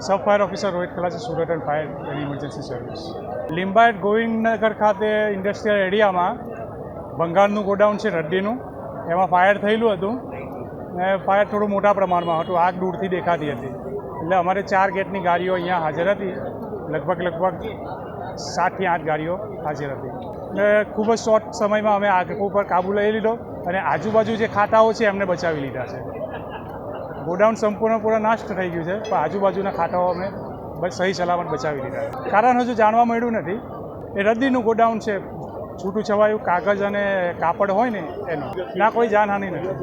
Sub fire officer Rohit ખલાસી, Surat and fire and emergency service. Limbayat Govindnagar ખાતે industrial એરિયામાં ભંગારનું godown છે રદ્દીનું, એમાં ફાયર થયેલું હતું ને ફાયર થોડું મોટા પ્રમાણમાં હતું. આગ દૂરથી દેખાતી હતી એટલે અમારે 4 ગેટની ગાડીઓ અહીંયા હાજર હતી. લગભગ 7 થી 8 ગાડીઓ હાજર હતી એટલે ખૂબ જ શોર્ટ સમયમાં અમે આગ ઉપર કાબૂ લઈ લીધો અને આજુબાજુ જે ખાતાઓ છે એમને બચાવી લીધા છે. ગોડાઉન સંપૂર્ણ નાશ થઈ ગયું છે પણ આજુબાજુના ખાતાઓ અમે સહી સલામત બચાવી લીધા. કારણ હજુ જાણવા મળ્યું નથી. એ રદ્દીનું ગોડાઉન છે, છૂટું છવાયું કાગળ અને કાપડ હોય ને એનું. ના કોઈ જાનહાનિ નથી.